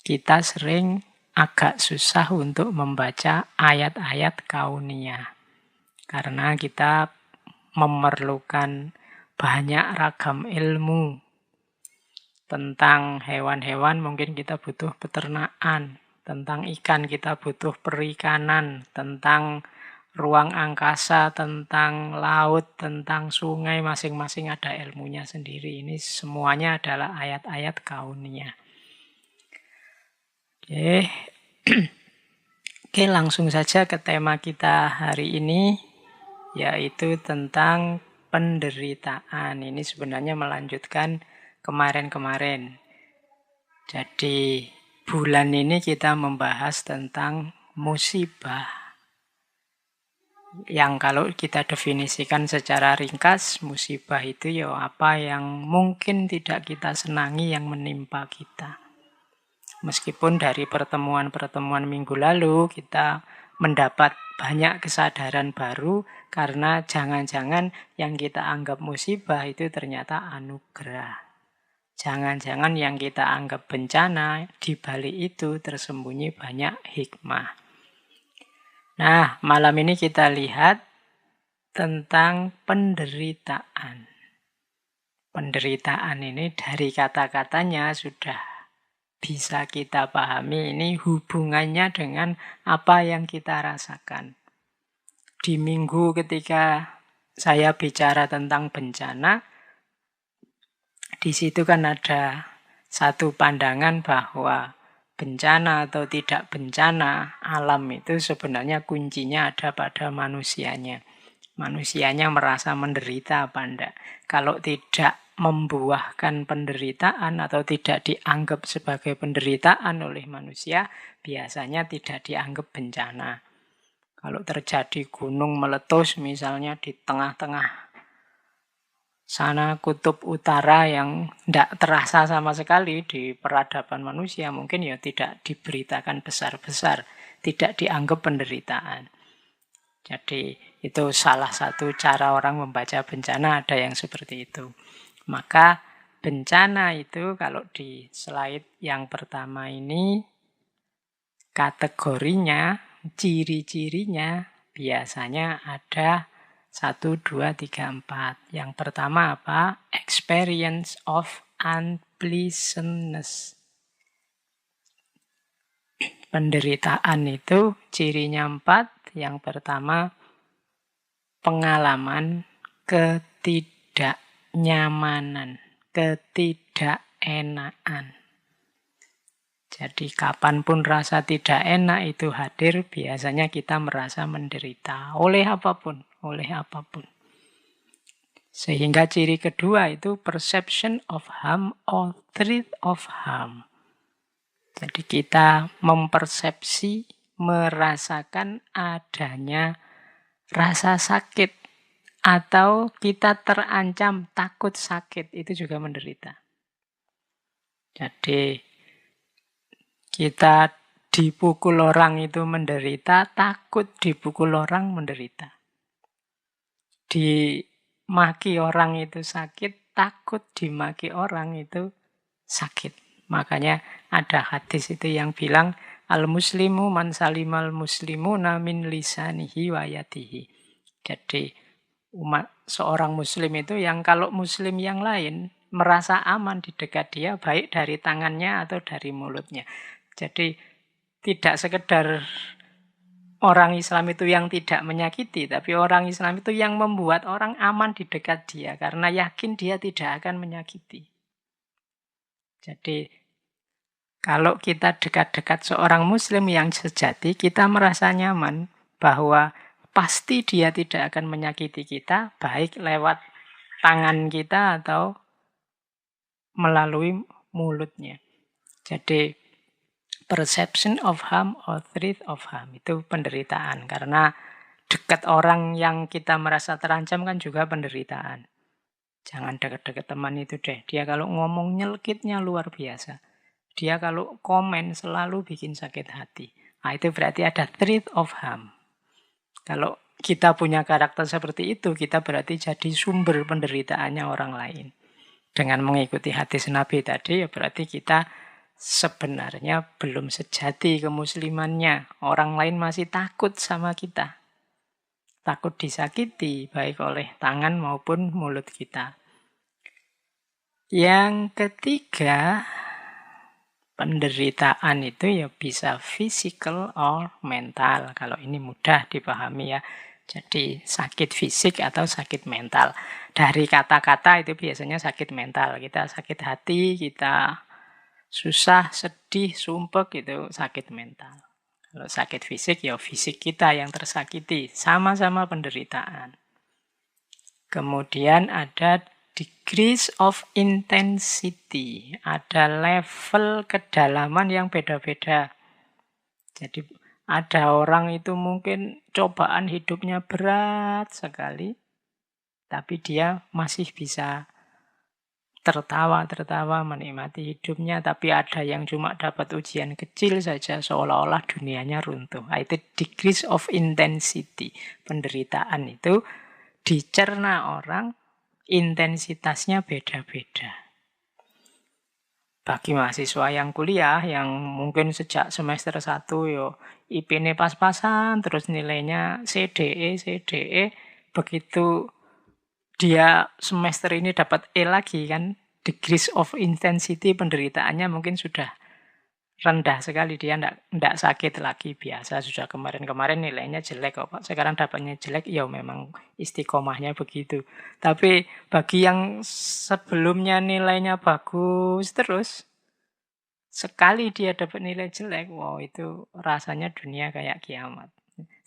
kita sering agak susah untuk membaca ayat-ayat kauniyah. Karena kita memerlukan banyak ragam ilmu. Tentang hewan-hewan mungkin kita butuh peternakan. Tentang ikan kita butuh perikanan. Tentang ruang angkasa, tentang laut, tentang sungai, masing-masing ada ilmunya sendiri. Ini semuanya adalah ayat-ayat kauniyah. Oke. Oke, langsung saja ke tema kita hari ini, yaitu tentang penderitaan. Ini sebenarnya melanjutkan kemarin-kemarin. Jadi, bulan ini kita membahas tentang musibah. Yang kalau kita definisikan secara ringkas, musibah itu ya apa yang mungkin tidak kita senangi yang menimpa kita. Meskipun dari pertemuan-pertemuan minggu lalu kita mendapat banyak kesadaran baru karena jangan-jangan yang kita anggap musibah itu ternyata anugerah. Jangan-jangan yang kita anggap bencana di balik itu tersembunyi banyak hikmah. Nah, malam ini kita lihat tentang penderitaan. Penderitaan ini dari kata-katanya sudah bisa kita pahami ini hubungannya dengan apa yang kita rasakan. Di minggu ketika saya bicara tentang bencana, di situ kan ada satu pandangan bahwa bencana atau tidak bencana alam itu sebenarnya kuncinya ada pada manusianya. Manusianya merasa menderita apa enggak. Kalau tidak membuahkan penderitaan atau tidak dianggap sebagai penderitaan oleh manusia, biasanya tidak dianggap bencana. Kalau terjadi gunung meletus misalnya di tengah-tengah sana kutub utara yang tidak terasa sama sekali di peradaban manusia, mungkin ya tidak diberitakan besar-besar, tidak dianggap penderitaan. Jadi itu salah satu cara orang membaca bencana, ada yang seperti itu. Maka bencana itu kalau di slide yang pertama ini kategorinya, ciri-cirinya biasanya ada 1, 2, 3, 4. Yang pertama apa? Experience of unpleasantness. Penderitaan itu cirinya 4. Yang pertama, pengalaman ketidaknyamanan, ketidakenaan. Jadi kapanpun rasa tidak enak itu hadir, biasanya kita merasa menderita. Oleh apapun. Sehingga ciri kedua itu perception of harm or threat of harm. Jadi kita mempersepsi, merasakan adanya rasa sakit atau kita terancam takut sakit, itu juga menderita. Jadi kita dipukul orang itu menderita, takut dipukul orang menderita. Dimaki orang itu sakit, takut dimaki orang itu sakit. Makanya ada hadis itu yang bilang al-muslimu man salimal muslimuna min lisanihi wa yadihi. Jadi seorang muslim itu yang kalau muslim yang lain merasa aman di dekat dia baik dari tangannya atau dari mulutnya. Jadi tidak sekedar orang Islam itu yang tidak menyakiti, tapi orang Islam itu yang membuat orang aman di dekat dia karena yakin dia tidak akan menyakiti. Jadi kalau kita dekat-dekat seorang muslim yang sejati, kita merasa nyaman bahwa pasti dia tidak akan menyakiti kita, baik lewat tangan kita atau melalui mulutnya. Jadi perception of harm or threat of harm itu penderitaan. Karena dekat orang yang kita merasa terancam kan juga penderitaan. Jangan dekat-dekat teman itu deh. Dia kalau ngomong nyelkitnya luar biasa. Dia kalau komen selalu bikin sakit hati. Nah, itu berarti ada threat of harm. Kalau kita punya karakter seperti itu, kita berarti jadi sumber penderitaannya orang lain. Dengan mengikuti hadis Nabi tadi, ya berarti kita sebenarnya belum sejati kemuslimannya. Orang lain masih takut sama kita. Takut disakiti, baik oleh tangan maupun mulut kita. Yang ketiga, penderitaan itu ya bisa physical or mental. Kalau ini mudah dipahami ya. Jadi sakit fisik atau sakit mental. Dari kata-kata itu biasanya sakit mental. Kita sakit hati, kita susah, sedih, sumpek itu sakit mental. Kalau sakit fisik ya fisik kita yang tersakiti. Sama-sama penderitaan. Kemudian ada degrees of intensity. Ada level kedalaman yang beda-beda. Jadi ada orang itu mungkin cobaan hidupnya berat sekali, tapi dia masih bisa tertawa-tertawa menikmati hidupnya. Tapi ada yang cuma dapat ujian kecil saja, seolah-olah dunianya runtuh. Itu degrees of intensity. Penderitaan itu dicerna orang, intensitasnya beda-beda. Bagi mahasiswa yang kuliah, yang mungkin sejak semester 1 yo IP-nya pas-pasan, terus nilainya CDE, begitu dia semester ini dapat E lagi kan, degrees of intensity penderitaannya mungkin sudah rendah sekali, dia ndak sakit lagi, biasa sudah kemarin-kemarin nilainya jelek kok Pak, sekarang dapatnya jelek, ya memang istiqomahnya begitu. Tapi bagi yang sebelumnya nilainya bagus terus, sekali dia dapat nilai jelek, wow itu rasanya dunia kayak kiamat.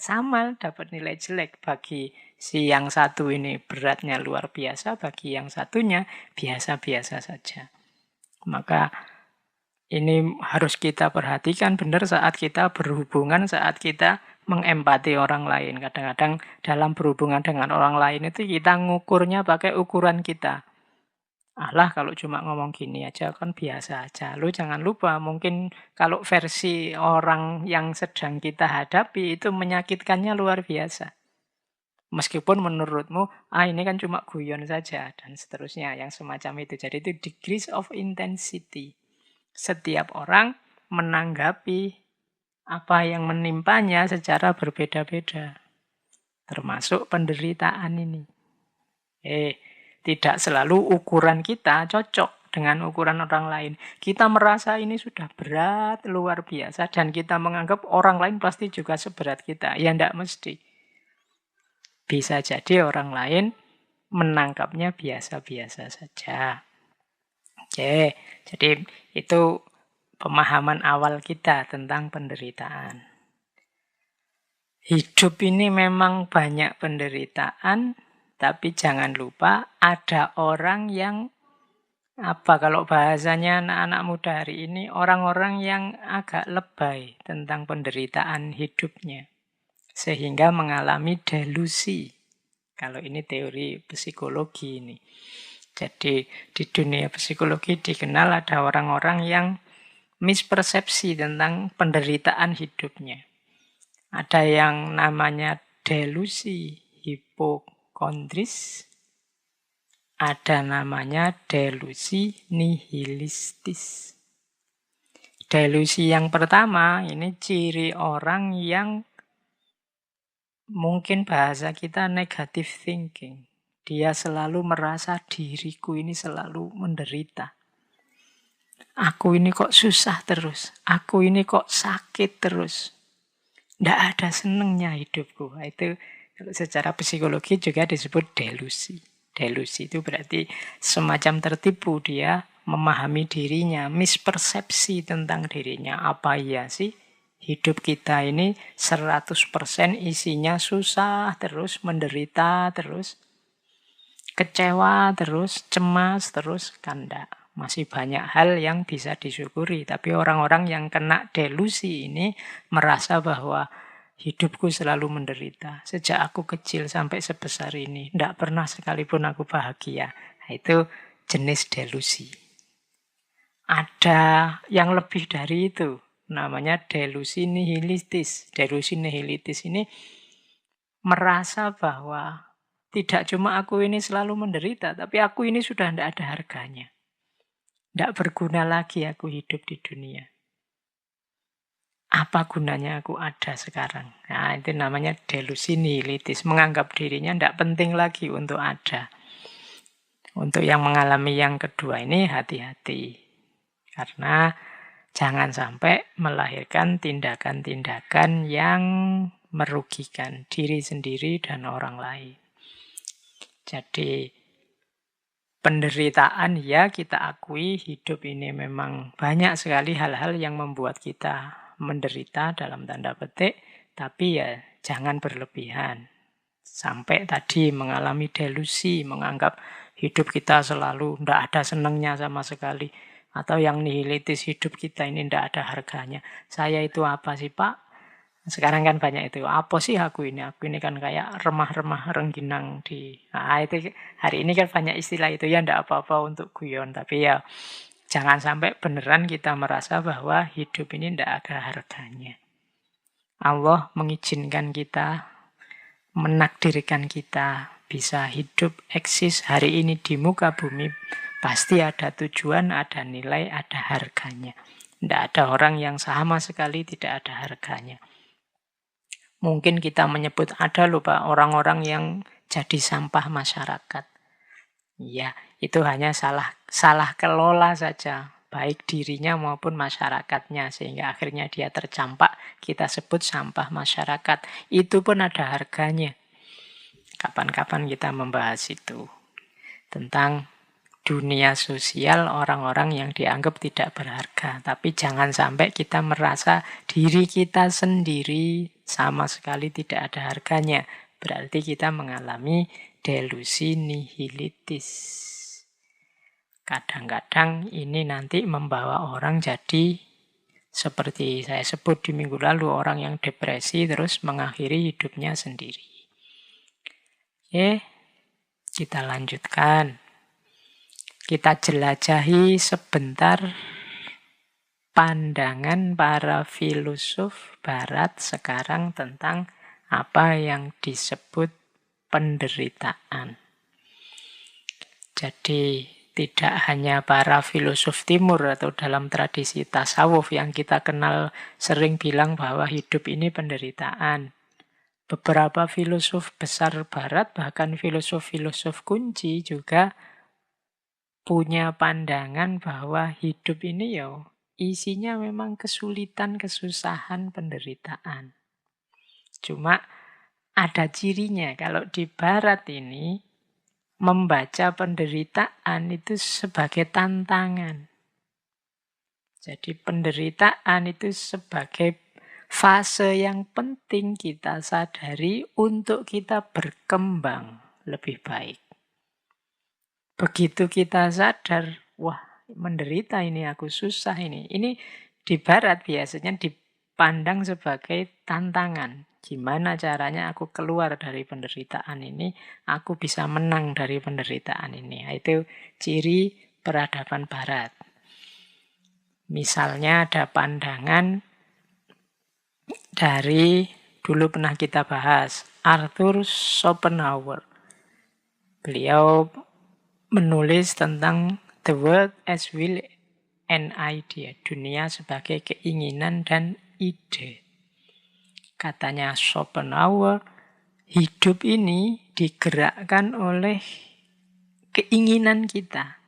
Sama dapat nilai jelek, bagi si yang satu ini beratnya luar biasa, bagi yang satunya biasa-biasa saja. Maka ini harus kita perhatikan benar saat kita berhubungan, saat kita mengempati orang lain. Kadang-kadang dalam berhubungan dengan orang lain itu kita ngukurnya pakai ukuran kita. Alah kalau cuma ngomong gini aja kan biasa aja. Lu jangan lupa mungkin kalau versi orang yang sedang kita hadapi itu menyakitkannya luar biasa. Meskipun menurutmu, ini kan cuma guyon saja dan seterusnya yang semacam itu. Jadi itu degrees of intensity. Setiap orang menanggapi apa yang menimpanya secara berbeda-beda. Termasuk penderitaan ini. Tidak selalu ukuran kita cocok dengan ukuran orang lain. Kita merasa ini sudah berat, luar biasa. Dan kita menganggap orang lain pasti juga seberat kita. Ya tidak mesti. Bisa jadi orang lain menangkapnya biasa-biasa saja. Oke, jadi itu pemahaman awal kita tentang penderitaan. Hidup ini memang banyak penderitaan, tapi jangan lupa ada orang yang, kalau bahasanya anak-anak muda hari ini, orang-orang yang agak lebay tentang penderitaan hidupnya. Sehingga mengalami delusi. Kalau ini teori psikologi ini. Jadi di dunia psikologi dikenal ada orang-orang yang mispersepsi tentang penderitaan hidupnya. Ada yang namanya delusi hipokondris, ada namanya delusi nihilistis. Delusi yang pertama ini ciri orang yang mungkin bahasa kita negative thinking. Dia selalu merasa diriku ini selalu menderita. Aku ini kok susah terus. Aku ini kok sakit terus. Tidak ada senengnya hidupku. Itu secara psikologi juga disebut delusi. Delusi itu berarti semacam tertipu, dia memahami dirinya, mispersepsi tentang dirinya. Apa iya sih? Hidup kita ini 100% isinya susah terus, menderita terus, kecewa terus, cemas terus, kan enggak. Masih banyak hal yang bisa disyukuri. Tapi orang-orang yang kena delusi ini merasa bahwa hidupku selalu menderita. Sejak aku kecil sampai sebesar ini, tidak pernah sekalipun aku bahagia. Itu jenis delusi. Ada yang lebih dari itu, namanya delusi nihilistis. Delusi nihilistis ini merasa bahwa tidak cuma aku ini selalu menderita, tapi aku ini sudah tidak ada harganya. Tidak berguna lagi aku hidup di dunia. Apa gunanya aku ada sekarang? Nah, itu namanya delusi nihilitis. Menganggap dirinya tidak penting lagi untuk ada. Untuk yang mengalami yang kedua ini hati-hati. Karena jangan sampai melahirkan tindakan-tindakan yang merugikan diri sendiri dan orang lain. Jadi penderitaan ya kita akui, hidup ini memang banyak sekali hal-hal yang membuat kita menderita dalam tanda petik, tapi ya jangan berlebihan. Sampai tadi mengalami delusi, menganggap hidup kita selalu tidak ada senangnya sama sekali. Atau yang nihilitis, hidup kita ini tidak ada harganya. Saya itu apa sih Pak? Sekarang kan banyak itu. Apa sih aku ini? Aku ini kan kayak remah-remah rengginang di... Nah, itu hari ini kan banyak istilah itu. Ya tidak apa-apa untuk guyon. Tapi ya jangan sampai beneran kita merasa bahwa hidup ini tidak ada harganya. Allah mengizinkan kita, menakdirkan kita bisa hidup, eksis hari ini di muka bumi. Pasti ada tujuan, ada nilai, ada harganya. Tidak ada orang yang sama sekali tidak ada harganya. Mungkin kita menyebut ada loh Pak, orang-orang yang jadi sampah masyarakat. Ya, itu hanya salah kelola saja, baik dirinya maupun masyarakatnya, sehingga akhirnya dia tercampak, kita sebut sampah masyarakat. Itu pun ada harganya. Kapan-kapan kita membahas itu. Tentang dunia sosial orang-orang yang dianggap tidak berharga. Tapi jangan sampai kita merasa diri kita sendiri sama sekali tidak ada harganya. Berarti kita mengalami delusi nihilitis. Kadang-kadang ini nanti membawa orang jadi seperti saya sebut di minggu lalu, orang yang depresi terus mengakhiri hidupnya sendiri. Oke, kita lanjutkan. Kita jelajahi sebentar pandangan para filosof barat sekarang tentang apa yang disebut penderitaan. Jadi tidak hanya para filosof timur atau dalam tradisi tasawuf yang kita kenal sering bilang bahwa hidup ini penderitaan. Beberapa filosof besar barat, bahkan filosof-filosof kunci juga punya pandangan bahwa hidup ini ya isinya memang kesulitan, kesusahan, penderitaan. Cuma ada cirinya. Kalau di barat ini membaca penderitaan itu sebagai tantangan. Jadi penderitaan itu sebagai fase yang penting kita sadari untuk kita berkembang lebih baik. Begitu kita sadar, wah menderita ini, aku susah ini. Ini di barat biasanya dipandang sebagai tantangan. Gimana caranya aku keluar dari penderitaan ini, aku bisa menang dari penderitaan ini. Itu ciri peradaban barat. Misalnya ada pandangan dari, dulu pernah kita bahas, Arthur Schopenhauer. Beliau menulis tentang the world as will and idea, dunia sebagai keinginan dan ide. Katanya Schopenhauer, hidup ini digerakkan oleh keinginan kita.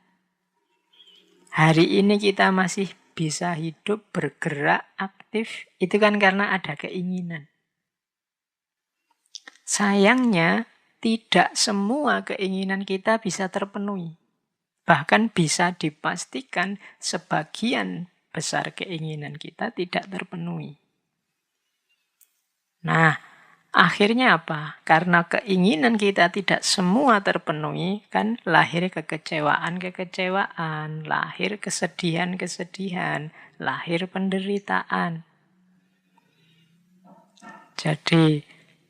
Hari ini kita masih bisa hidup, bergerak, aktif, itu kan karena ada keinginan. Sayangnya, tidak semua keinginan kita bisa terpenuhi. Bahkan bisa dipastikan sebagian besar keinginan kita tidak terpenuhi. Nah, akhirnya apa? Karena keinginan kita tidak semua terpenuhi, kan lahir kekecewaan-kekecewaan, lahir kesedihan-kesedihan, lahir penderitaan. Jadi,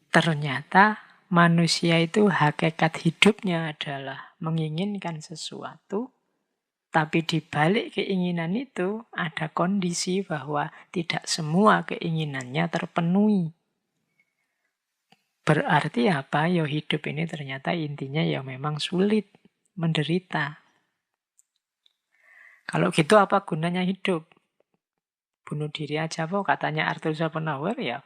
ternyata manusia itu hakikat hidupnya adalah menginginkan sesuatu, tapi di balik keinginan itu ada kondisi bahwa tidak semua keinginannya terpenuhi. Berarti apa? Ya hidup ini ternyata intinya ya memang sulit, menderita. Kalau gitu apa gunanya hidup? Bunuh diri aja kok, katanya Arthur Schopenhauer, ya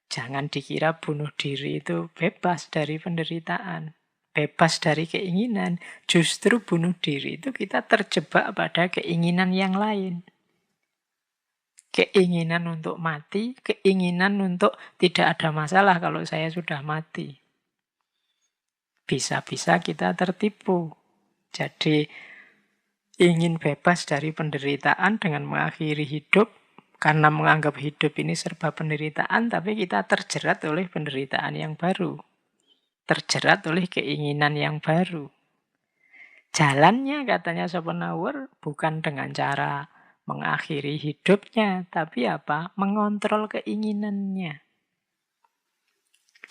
jangan dikira bunuh diri itu bebas dari penderitaan, bebas dari keinginan. Justru bunuh diri itu kita terjebak pada keinginan yang lain. Keinginan untuk mati, keinginan untuk tidak ada masalah kalau saya sudah mati. Bisa-bisa kita tertipu. Jadi ingin bebas dari penderitaan dengan mengakhiri hidup, karena menganggap hidup ini serba penderitaan, tapi kita terjerat oleh penderitaan yang baru. Terjerat oleh keinginan yang baru. Jalannya, katanya Schopenhauer, bukan dengan cara mengakhiri hidupnya, tapi apa? Mengontrol keinginannya.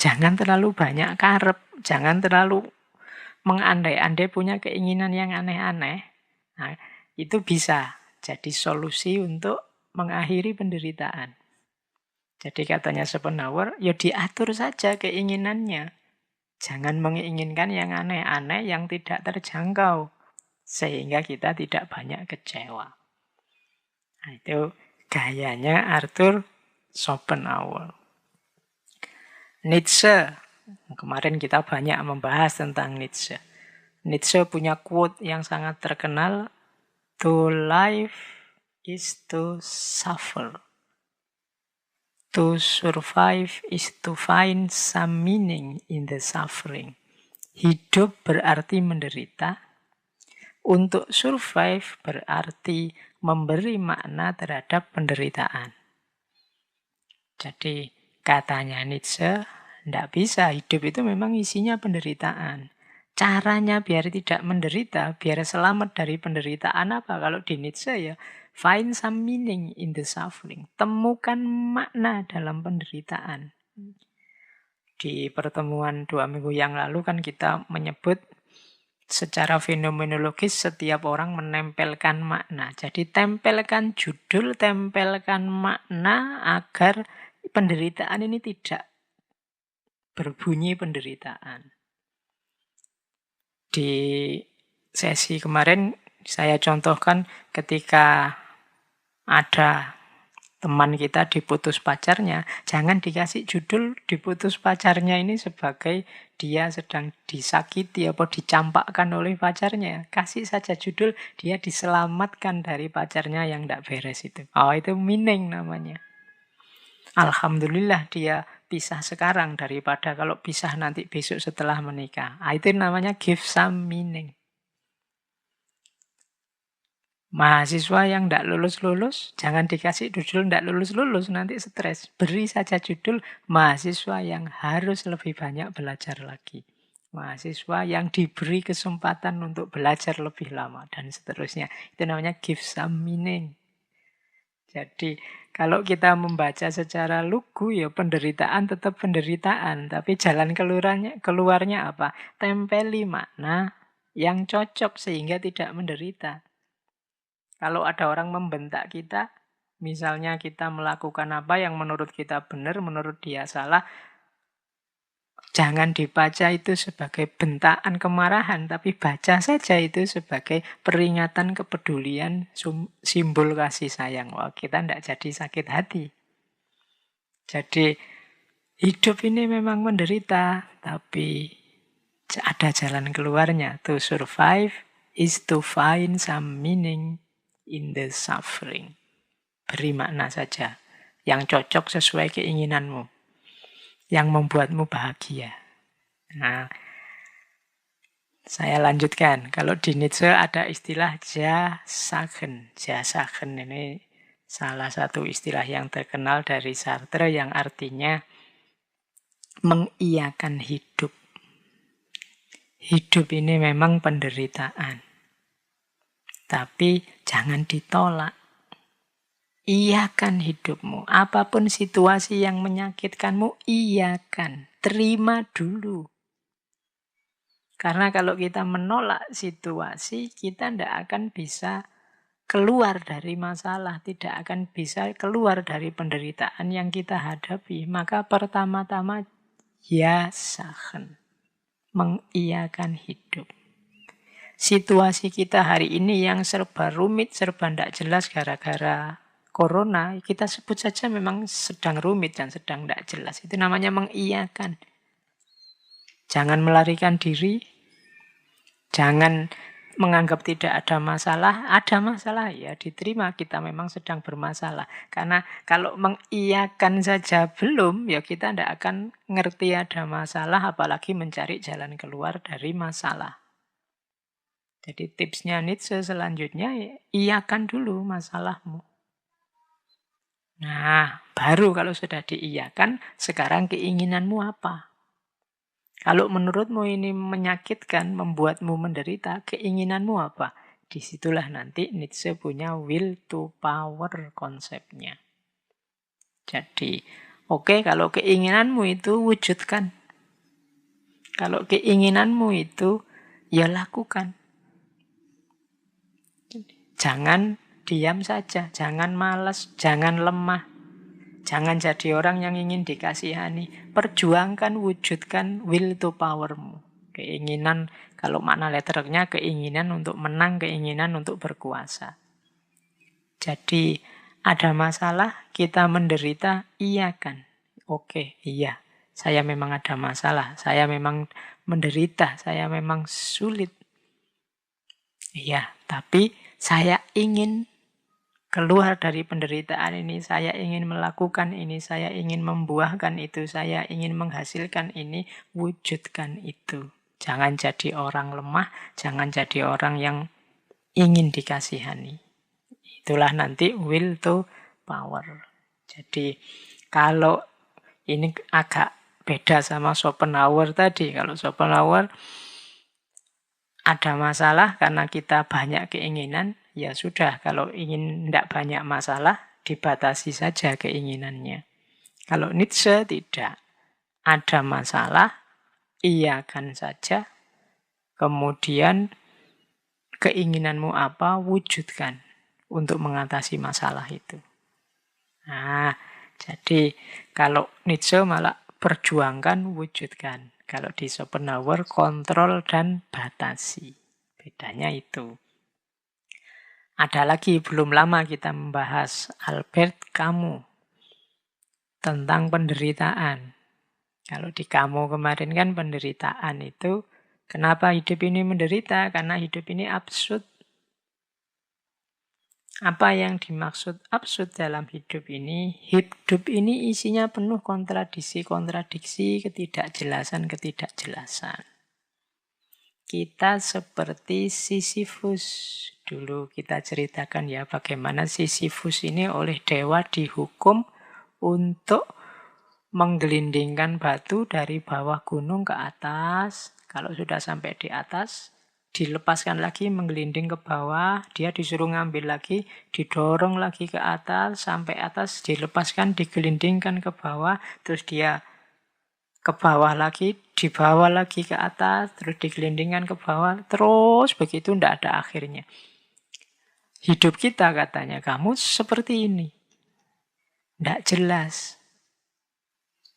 Jangan terlalu banyak karep, jangan terlalu mengandai-andai punya keinginan yang aneh-aneh. Nah, itu bisa jadi solusi untuk mengakhiri penderitaan. Jadi katanya Schopenhauer, ya diatur saja keinginannya. Jangan menginginkan yang aneh-aneh yang tidak terjangkau. Sehingga kita tidak banyak kecewa. Nah, itu gayanya Arthur Schopenhauer. Nietzsche. Kemarin kita banyak membahas tentang Nietzsche. Nietzsche punya quote yang sangat terkenal, "To live is to suffer. To survive is to find some meaning in the suffering." Hidup berarti menderita. Untuk survive berarti memberi makna terhadap penderitaan. Jadi katanya Nietzsche, tidak bisa, hidup itu memang isinya penderitaan. Caranya biar tidak menderita, biar selamat dari penderitaan apa? Kalau di Nietzsche ya, find some meaning in the suffering. Temukan makna dalam penderitaan. Di pertemuan 2 minggu yang lalu kan kita menyebut secara fenomenologis setiap orang menempelkan makna. Jadi tempelkan judul, tempelkan makna agar penderitaan ini tidak berbunyi penderitaan. Di sesi kemarin saya contohkan ketika ada teman kita diputus pacarnya, jangan dikasih judul diputus pacarnya ini sebagai dia sedang disakiti atau dicampakkan oleh pacarnya. Kasih saja judul dia diselamatkan dari pacarnya yang tidak beres itu. Oh, itu meaning namanya. Alhamdulillah dia pisah sekarang daripada kalau pisah nanti besok setelah menikah. Itu namanya give some meaning. Mahasiswa yang tidak lulus-lulus, jangan dikasih judul tidak lulus-lulus, nanti stres. Beri saja judul mahasiswa yang harus lebih banyak belajar lagi. Mahasiswa yang diberi kesempatan untuk belajar lebih lama, dan seterusnya. Itu namanya give some meaning. Jadi kalau kita membaca secara lugu, ya penderitaan tetap penderitaan. Tapi jalan keluarnya apa? Tempeli makna yang cocok sehingga tidak menderita. Kalau ada orang membentak kita, misalnya kita melakukan apa yang menurut kita benar, menurut dia salah, jangan dibaca itu sebagai bentaan kemarahan, tapi baca saja itu sebagai peringatan kepedulian, simbol kasih sayang. Wah, kita tidak jadi sakit hati. Jadi hidup ini memang menderita, tapi ada jalan keluarnya. To survive is to find some meaning in the suffering. Beri makna saja yang cocok sesuai keinginanmu, yang membuatmu bahagia. Nah, saya lanjutkan. Kalau di Nietzsche ada istilah Ja-Sagen. Ja-Sagen ini salah satu istilah yang terkenal dari Sartre yang artinya mengiyakan hidup. Hidup ini memang penderitaan. Tapi jangan ditolak. Iyakan hidupmu. Apapun situasi yang menyakitkanmu, iyakan. Terima dulu. Karena kalau kita menolak situasi, kita tidak akan bisa keluar dari masalah. Tidak akan bisa keluar dari penderitaan yang kita hadapi. Maka pertama-tama, ya sahen. Mengiyakan hidup. Situasi kita hari ini yang serba rumit, serba tidak jelas gara-gara corona, kita sebut saja memang sedang rumit dan sedang tidak jelas. Itu namanya mengiyakan. Jangan melarikan diri, jangan menganggap tidak ada masalah ya diterima kita memang sedang bermasalah. Karena kalau mengiyakan saja belum, ya kita tidak akan ngerti ada masalah, apalagi mencari jalan keluar dari masalah. Jadi tipsnya Nietzsche selanjutnya, iyakan dulu masalahmu. Nah, baru kalau sudah diiyakan, sekarang keinginanmu apa? Kalau menurutmu ini menyakitkan, membuatmu menderita, keinginanmu apa? Disitulah nanti Nietzsche punya will to power konsepnya. Jadi, oke, kalau keinginanmu itu wujudkan. Kalau keinginanmu itu, ya lakukan. Jangan diam saja, jangan malas, jangan lemah. Jangan jadi orang yang ingin dikasihani. Perjuangkan, wujudkan will to powermu. Keinginan, kalau makna letternya keinginan untuk menang, keinginan untuk berkuasa. Jadi ada masalah, kita menderita, iyakan. Oke, iya, saya memang ada masalah, saya memang menderita, saya memang sulit. Iya, tapi saya ingin keluar dari penderitaan ini, saya ingin melakukan ini, saya ingin membuahkan itu, saya ingin menghasilkan ini, wujudkan itu. Jangan jadi orang lemah, jangan jadi orang yang ingin dikasihani. Itulah nanti will to power. Jadi kalau ini agak beda sama Schopenhauer tadi. Kalau Schopenhauer ada masalah karena kita banyak keinginan, ya sudah, kalau ingin tidak banyak masalah, dibatasi saja keinginannya. Kalau Nietzsche tidak. Ada masalah, iyakan saja. Kemudian keinginanmu apa, wujudkan untuk mengatasi masalah itu. Nah, jadi kalau Nietzsche malah perjuangkan, wujudkan. Kalau di Schopenhauer, kontrol dan batasi. Bedanya itu. Ada lagi, belum lama kita membahas Albert Camus tentang penderitaan. Kalau di Camus kemarin kan penderitaan itu, kenapa hidup ini menderita? Karena hidup ini absurd. Apa yang dimaksud absurd dalam hidup ini? Hidup ini isinya penuh kontradiksi-kontradiksi, ketidakjelasan-ketidakjelasan. Kita seperti Sisyphus. Dulu kita ceritakan ya bagaimana Sisyphus ini oleh dewa dihukum untuk menggelindingkan batu dari bawah gunung ke atas. Kalau sudah sampai di atas, dilepaskan lagi, menggelinding ke bawah. Dia disuruh ngambil lagi, didorong lagi ke atas, sampai atas, dilepaskan, digelindingkan ke bawah. Terus dia ke bawah lagi, dibawa lagi ke atas, terus digelindingkan ke bawah, terus begitu tidak ada akhirnya. Hidup kita katanya, kamu seperti ini. Tidak jelas.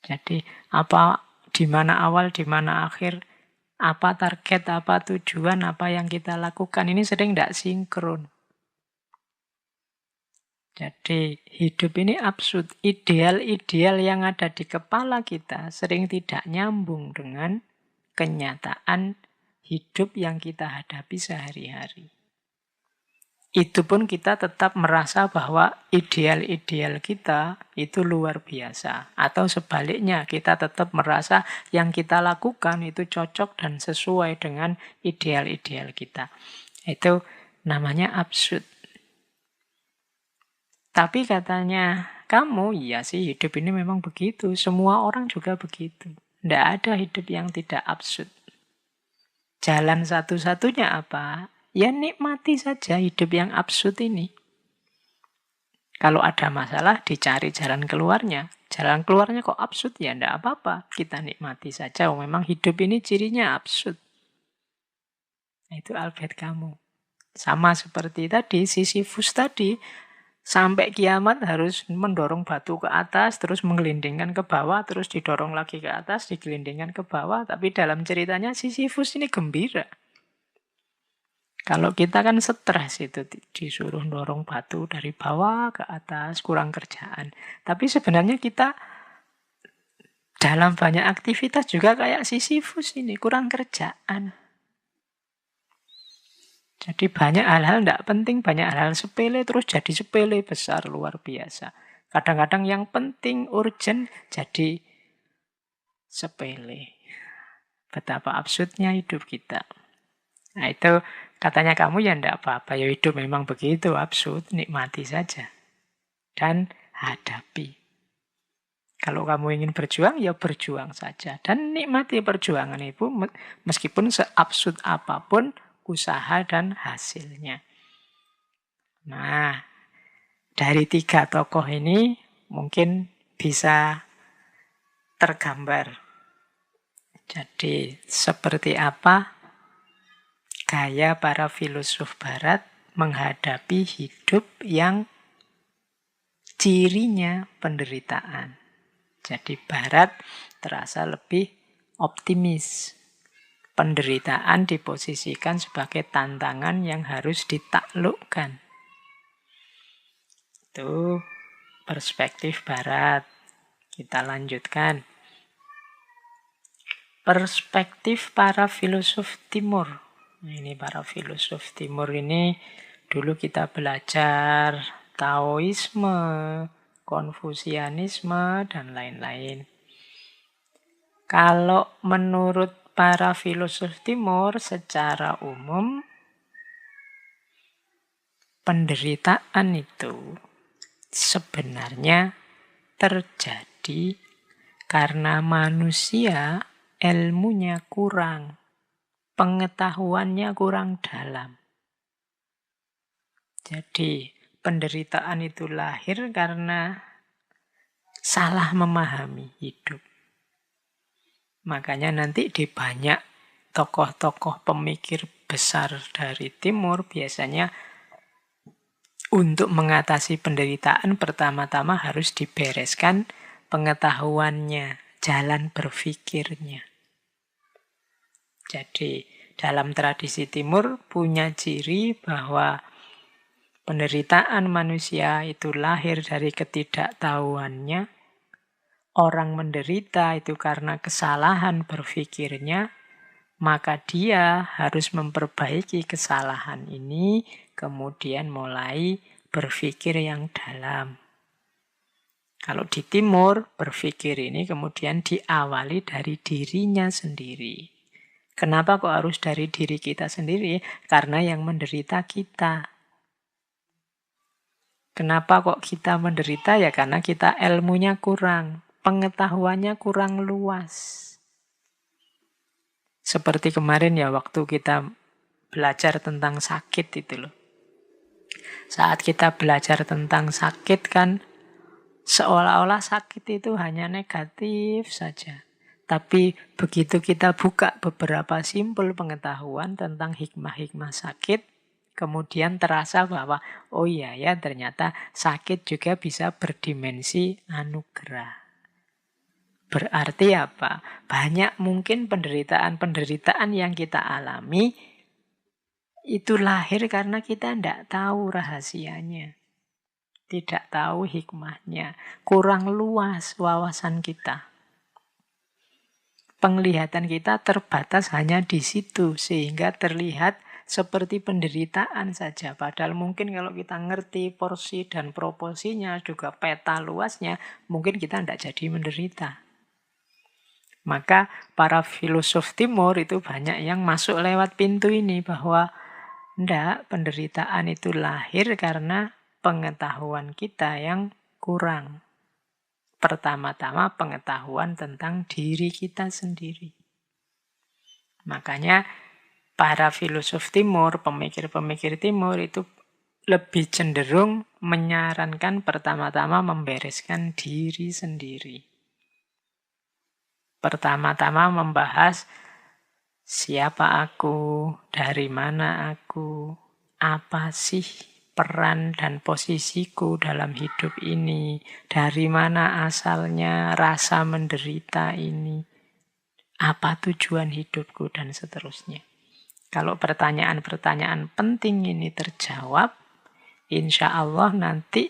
Jadi apa, di mana awal, di mana akhir, apa target, apa tujuan, apa yang kita lakukan, ini sering tidak sinkron. Jadi hidup ini absurd. Ideal-ideal yang ada di kepala kita sering tidak nyambung dengan kenyataan hidup yang kita hadapi sehari-hari. Itu pun kita tetap merasa bahwa ideal-ideal kita itu luar biasa. Atau sebaliknya, kita tetap merasa yang kita lakukan itu cocok dan sesuai dengan ideal-ideal kita. Itu namanya absurd. Tapi katanya, kamu, iya sih hidup ini memang begitu. Semua orang juga begitu. Tidak ada hidup yang tidak absurd. Jalan satu-satunya apa? Ya nikmati saja hidup yang absurd ini. Kalau ada masalah, dicari jalan keluarnya. Jalan keluarnya kok absurd? Ya tidak apa-apa. Kita nikmati saja. Memang hidup ini cirinya absurd. Itu Albert Camus. Sama seperti tadi, Sisyphus tadi. Sampai kiamat harus mendorong batu ke atas, terus menggelindingkan ke bawah, terus didorong lagi ke atas, digelindingkan ke bawah. Tapi dalam ceritanya Sisyphus ini gembira. Kalau kita kan stres itu disuruh dorong batu dari bawah ke atas, kurang kerjaan. Tapi sebenarnya kita dalam banyak aktivitas juga kayak Sisyphus ini, kurang kerjaan. Jadi banyak hal-hal tidak penting, banyak hal-hal sepele, terus jadi sepele besar, luar biasa. Kadang-kadang yang penting, urgent, jadi sepele. Betapa absurdnya hidup kita. Nah itu katanya kamu ya ndak apa-apa, ya hidup memang begitu absurd, nikmati saja. Dan hadapi. Kalau kamu ingin berjuang, ya berjuang saja. Dan nikmati perjuangan itu meskipun seabsurd apapun usaha dan hasilnya. Nah, dari 3 tokoh ini mungkin bisa tergambar. Jadi seperti apa gaya para filosof barat menghadapi hidup yang cirinya penderitaan. Jadi barat terasa lebih optimis. Penderitaan diposisikan sebagai tantangan yang harus ditaklukkan. Itu perspektif barat. Kita lanjutkan. Perspektif para filosof timur. Ini para filosof timur ini dulu kita belajar Taoisme, Konfusianisme, dan lain-lain. Kalau menurut para filosof timur secara umum, penderitaan itu sebenarnya terjadi karena manusia ilmunya kurang, pengetahuannya kurang dalam. Jadi penderitaan itu lahir karena salah memahami hidup. Makanya nanti di banyak tokoh-tokoh pemikir besar dari timur biasanya untuk mengatasi penderitaan pertama-tama harus dibereskan pengetahuannya, jalan berpikirnya. Jadi dalam tradisi timur punya ciri bahwa penderitaan manusia itu lahir dari ketidaktahuannya. Orang menderita itu karena kesalahan berpikirnya, maka dia harus memperbaiki kesalahan ini, kemudian mulai berpikir yang dalam. Kalau di timur, berpikir ini kemudian diawali dari dirinya sendiri. Kenapa kok harus dari diri kita sendiri? Karena yang menderita kita. Kenapa kok kita menderita? Ya karena kita ilmunya kurang, pengetahuannya kurang luas. Seperti kemarin ya waktu kita belajar tentang sakit itu loh. Saat kita belajar tentang sakit kan seolah-olah sakit itu hanya negatif saja. Tapi begitu kita buka beberapa simpul pengetahuan tentang hikmah-hikmah sakit, kemudian terasa bahwa, oh iya ya ternyata sakit juga bisa berdimensi anugerah. Berarti apa? Banyak mungkin penderitaan-penderitaan yang kita alami itu lahir karena kita tidak tahu rahasianya. Tidak tahu hikmahnya. Kurang luas wawasan kita. Penglihatan kita terbatas hanya di situ, sehingga terlihat seperti penderitaan saja. Padahal mungkin kalau kita ngerti porsi dan proporsinya, juga peta luasnya, mungkin kita tidak jadi menderita. Maka para filosof timur itu banyak yang masuk lewat pintu ini, bahwa tidak, penderitaan itu lahir karena pengetahuan kita yang kurang. Pertama-tama pengetahuan tentang diri kita sendiri. Makanya para filosof timur, pemikir-pemikir timur itu lebih cenderung menyarankan pertama-tama membereskan diri sendiri. Pertama-tama membahas siapa aku, dari mana aku, apa sih peran dan posisiku dalam hidup ini, dari mana asalnya rasa menderita ini, apa tujuan hidupku, dan seterusnya. Kalau pertanyaan-pertanyaan penting ini terjawab, insya Allah nanti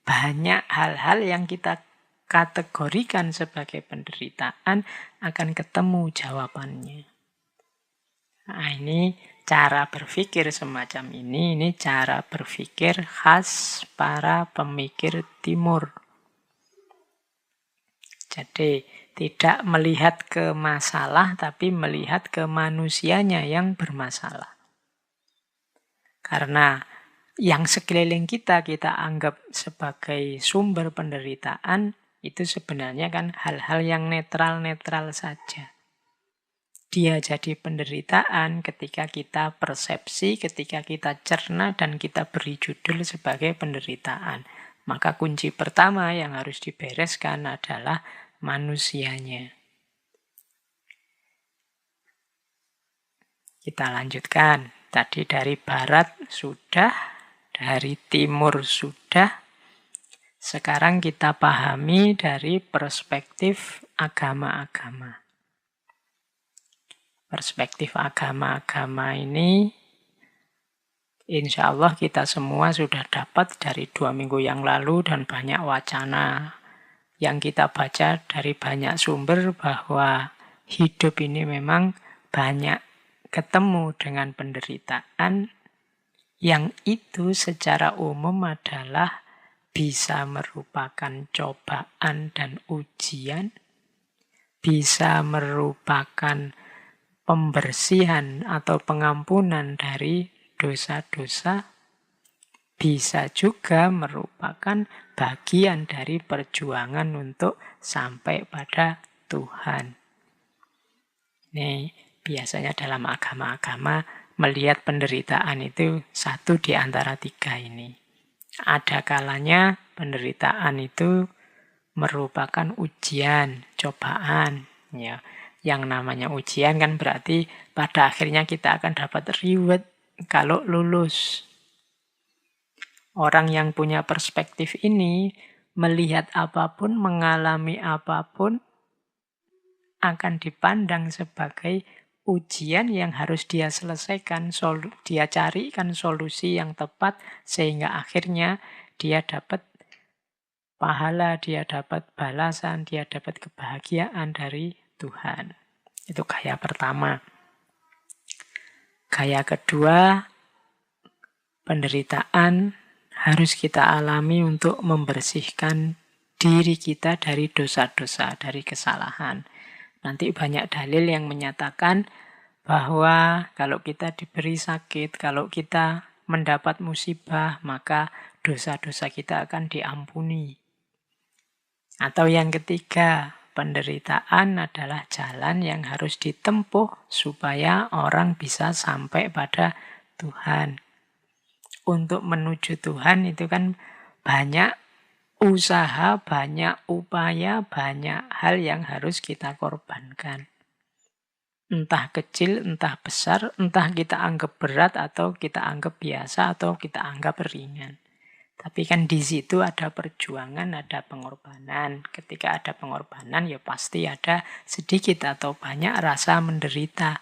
banyak hal-hal yang kita kategorikan sebagai penderitaan akan ketemu jawabannya. Nah, ini cara berpikir semacam ini cara berpikir khas para pemikir Timur. Jadi tidak melihat ke masalah, tapi melihat ke manusianya yang bermasalah. Karena yang sekeliling kita anggap sebagai sumber penderitaan, itu sebenarnya kan hal-hal yang netral-netral saja. Dia jadi penderitaan ketika kita persepsi, ketika kita cerna, dan kita beri judul sebagai penderitaan. Maka kunci pertama yang harus dibereskan adalah manusianya. Kita lanjutkan. Tadi dari barat sudah, dari timur sudah. Sekarang kita pahami dari perspektif agama-agama. Perspektif agama-agama ini insya Allah kita semua sudah dapat dari 2 minggu yang lalu dan banyak wacana yang kita baca dari banyak sumber bahwa hidup ini memang banyak ketemu dengan penderitaan yang itu secara umum adalah bisa merupakan cobaan dan ujian, bisa merupakan pembersihan atau pengampunan dari dosa-dosa, bisa juga merupakan bagian dari perjuangan untuk sampai pada Tuhan. Ini biasanya dalam agama-agama melihat penderitaan itu satu di antara 3 ini. Ada kalanya penderitaan itu merupakan ujian, cobaan. Ya. Yang namanya ujian kan berarti pada akhirnya kita akan dapat reward kalau lulus. Orang yang punya perspektif ini, melihat apapun, mengalami apapun, akan dipandang sebagai ujian yang harus dia selesaikan, dia carikan solusi yang tepat, sehingga akhirnya dia dapat pahala, dia dapat balasan, dia dapat kebahagiaan dari Tuhan. Itu gaya pertama. Gaya kedua, penderitaan harus kita alami untuk membersihkan diri kita dari dosa-dosa, dari kesalahan. Nanti banyak dalil yang menyatakan bahwa kalau kita diberi sakit, kalau kita mendapat musibah, maka dosa-dosa kita akan diampuni. Atau yang ketiga, penderitaan adalah jalan yang harus ditempuh supaya orang bisa sampai pada Tuhan. Untuk menuju Tuhan itu kan banyak usaha, banyak upaya, banyak hal yang harus kita korbankan. Entah kecil, entah besar, entah kita anggap berat atau kita anggap biasa atau kita anggap ringan. Tapi kan di situ ada perjuangan, ada pengorbanan. Ketika ada pengorbanan ya pasti ada sedikit atau banyak rasa menderita.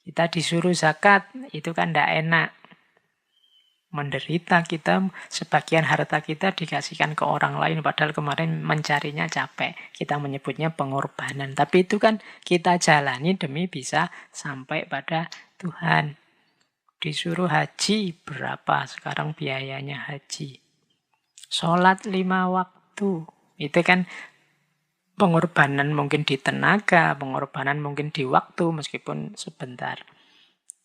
Kita disuruh zakat, itu kan tidak enak. Menderita kita, sebagian harta kita dikasihkan ke orang lain, padahal kemarin mencarinya capek. Kita menyebutnya pengorbanan. Tapi itu kan kita jalani demi bisa sampai pada Tuhan. Disuruh haji, berapa sekarang biayanya haji? Sholat 5 waktu. Itu kan pengorbanan mungkin di tenaga, pengorbanan mungkin di waktu, meskipun sebentar.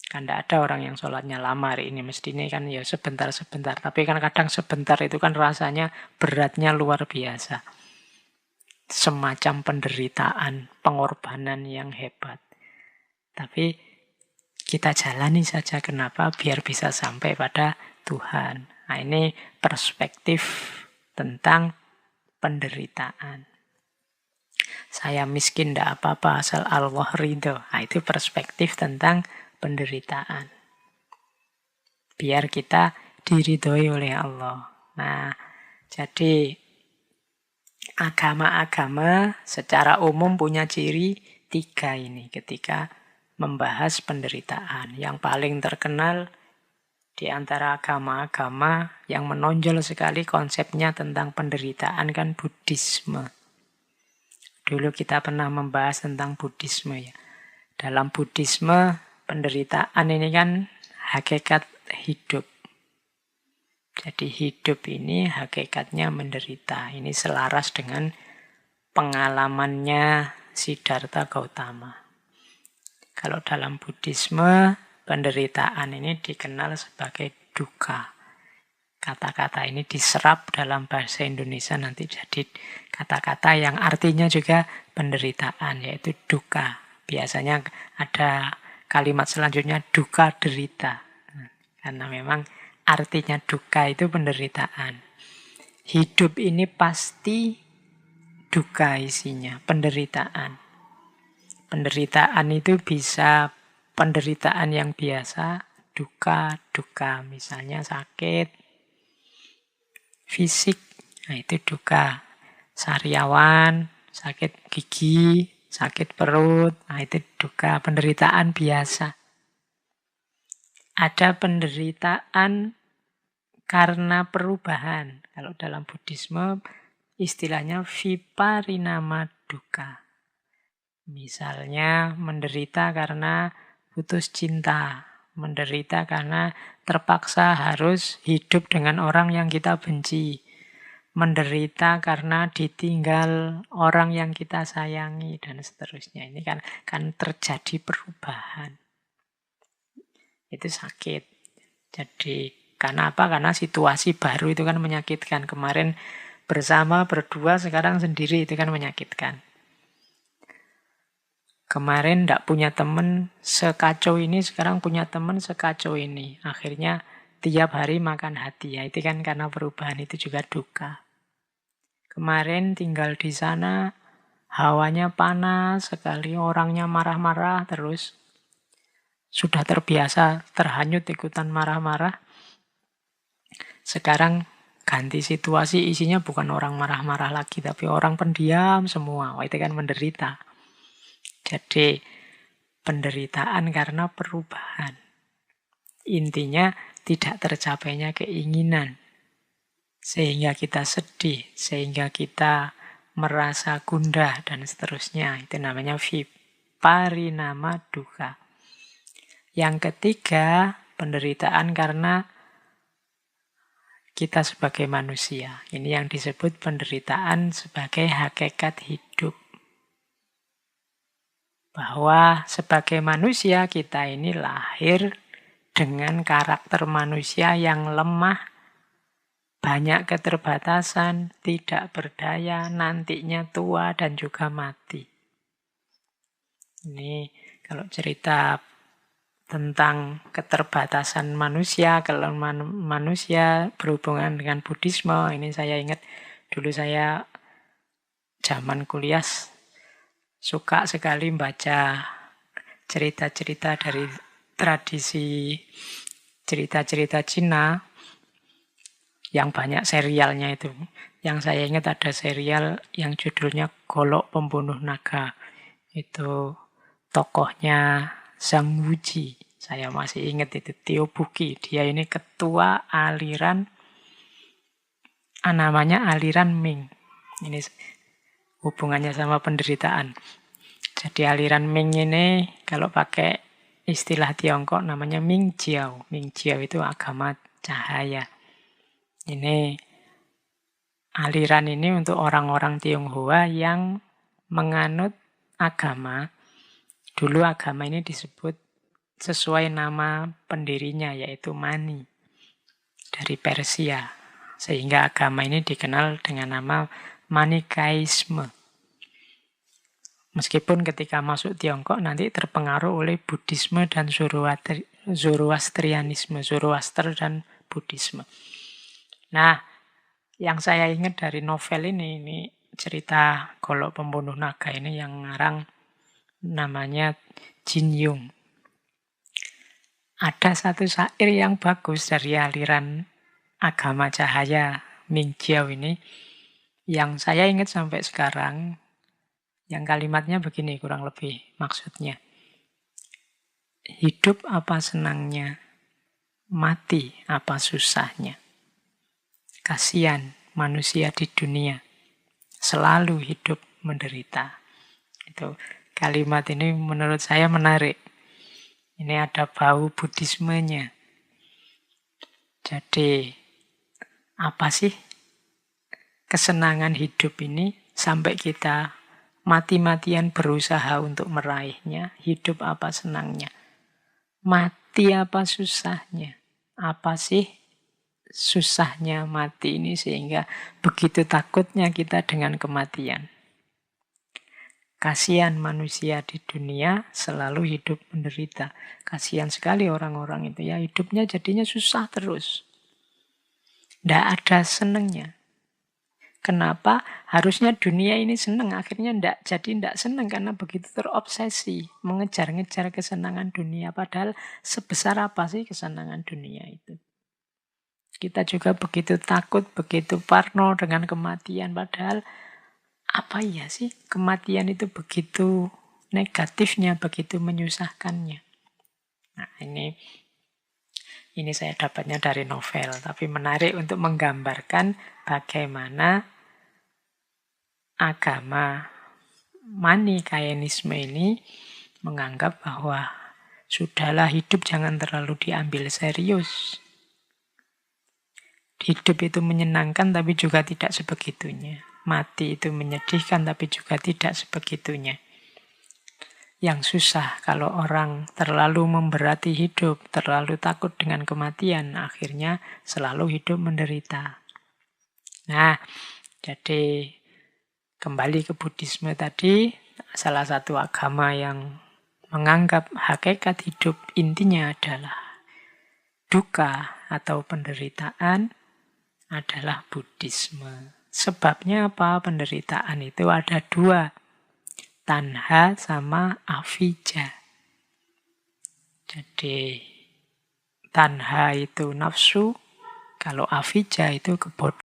Kan tidak ada orang yang sholatnya lama hari ini. Mestinya kan ya sebentar-sebentar. Tapi kan kadang sebentar itu kan rasanya beratnya luar biasa. Semacam penderitaan, pengorbanan yang hebat. Tapi kita jalani saja. Kenapa? Biar bisa sampai pada Tuhan. Nah, ini perspektif tentang penderitaan. Saya miskin tidak apa-apa asal Allah ridho. Nah, itu perspektif tentang penderitaan. Biar kita diridhoi oleh Allah. Nah, jadi agama-agama secara umum punya ciri 3 ini ketika membahas penderitaan. Yang paling terkenal di antara agama-agama yang menonjol sekali konsepnya tentang penderitaan kan Buddhisme. Dulu kita pernah membahas tentang Buddhisme ya. Dalam Buddhisme, penderitaan ini kan hakikat hidup. Jadi hidup ini hakikatnya menderita. Ini selaras dengan pengalamannya Siddhartha Gautama. Kalau dalam Buddhisme, penderitaan ini dikenal sebagai dukkha. Kata-kata ini diserap dalam bahasa Indonesia nanti jadi kata-kata yang artinya juga penderitaan, yaitu dukkha. Biasanya ada kalimat selanjutnya dukkha derita. Karena memang artinya dukkha itu penderitaan. Hidup ini pasti dukkha isinya, penderitaan. Penderitaan itu bisa penderitaan yang biasa, dukkha, misalnya sakit fisik, nah itu dukkha. Sariawan, sakit gigi, sakit perut, nah itu dukkha, penderitaan biasa. Ada penderitaan karena perubahan. Kalau dalam Buddhisme istilahnya viparinama dukkha. Misalnya menderita karena putus cinta, menderita karena terpaksa harus hidup dengan orang yang kita benci, menderita karena ditinggal orang yang kita sayangi, dan seterusnya. Ini kan terjadi perubahan. Itu sakit. Jadi karena apa? Karena situasi baru itu kan menyakitkan. Kemarin bersama, berdua, sekarang sendiri, itu kan menyakitkan. Kemarin tidak punya teman sekacau ini, sekarang punya teman sekacau ini. Akhirnya tiap hari makan hati. Ya, itu kan karena perubahan, itu juga dukkha. Kemarin tinggal di sana, hawanya panas sekali, orangnya marah-marah terus. Sudah terbiasa terhanyut ikutan marah-marah. Sekarang ganti situasi, isinya bukan orang marah-marah lagi, tapi orang pendiam semua. Wah, itu kan menderita. Jadi penderitaan karena perubahan. Intinya tidak tercapainya keinginan. Sehingga kita sedih, sehingga kita merasa gundah, dan seterusnya. Itu namanya viparinama dukkha. Yang ketiga, penderitaan karena kita sebagai manusia. Ini yang disebut penderitaan sebagai hakikat hidup. Bahwa sebagai manusia kita ini lahir dengan karakter manusia yang lemah, banyak keterbatasan, tidak berdaya, nantinya tua dan juga mati. Ini kalau cerita tentang keterbatasan manusia, kelemahan manusia berhubungan dengan Buddhisme, ini saya ingat dulu saya zaman kuliah suka sekali baca cerita-cerita dari tradisi cerita-cerita Cina yang banyak serialnya itu. Yang saya ingat ada serial yang judulnya Golok Pembunuh Naga. Itu tokohnya Zhang Wuji. Saya masih ingat itu, Tio Buki. Dia ini ketua aliran, namanya aliran Ming. Ini hubungannya sama penderitaan. Jadi aliran Ming ini kalau pakai istilah Tiongkok namanya Ming Jiao. Ming Jiao itu agama cahaya. Ini aliran ini untuk orang-orang Tionghoa yang menganut agama. Dulu agama ini disebut sesuai nama pendirinya, yaitu Mani, dari Persia. Sehingga agama ini dikenal dengan nama Manikaisme. Meskipun ketika masuk Tiongkok nanti terpengaruh oleh Buddhisme dan Zoroastrianisme, Zoroaster dan Buddhisme. Nah, yang saya ingat dari novel ini cerita Golok Pembunuh Naga ini yang ngarang namanya Jin Yung. Ada satu syair yang bagus dari aliran agama cahaya Ming Jiao ini, yang saya ingat sampai sekarang, yang kalimatnya begini kurang lebih maksudnya. Hidup apa senangnya, mati apa susahnya. Kasihan manusia di dunia, selalu hidup menderita. Itu kalimat ini menurut saya menarik. Ini ada bau Buddhismenya. Jadi, apa sih kesenangan hidup ini sampai kita mati-matian berusaha untuk meraihnya? Hidup apa senangnya? Mati apa susahnya? Apa sih susahnya mati ini sehingga begitu takutnya kita dengan kematian? Kasihan manusia di dunia selalu hidup menderita. Kasihan sekali orang-orang itu ya, hidupnya jadinya susah terus. Tidak ada senengnya. Kenapa? Harusnya dunia ini seneng, akhirnya tidak seneng karena begitu terobsesi mengejar-ngejar kesenangan dunia. Padahal sebesar apa sih kesenangan dunia itu? Kita juga begitu takut, begitu parno dengan kematian. Padahal apa iya sih kematian itu begitu negatifnya, begitu menyusahkannya. Nah ini saya dapatnya dari novel, tapi menarik untuk menggambarkan bagaimana agama Manikaeanisme ini menganggap bahwa sudahlah hidup jangan terlalu diambil serius. Hidup itu menyenangkan tapi juga tidak sebegitunya. Mati itu menyedihkan tapi juga tidak sebegitunya. Yang susah kalau orang terlalu memberati hidup, terlalu takut dengan kematian, akhirnya selalu hidup menderita. Nah, jadi kembali ke Buddhisme tadi, salah satu agama yang menganggap hakikat hidup intinya adalah duka atau penderitaan adalah Buddhisme. Sebabnya apa? Penderitaan itu ada dua, tanha sama avijja. Jadi tanha itu nafsu, kalau avijja itu kebodohan.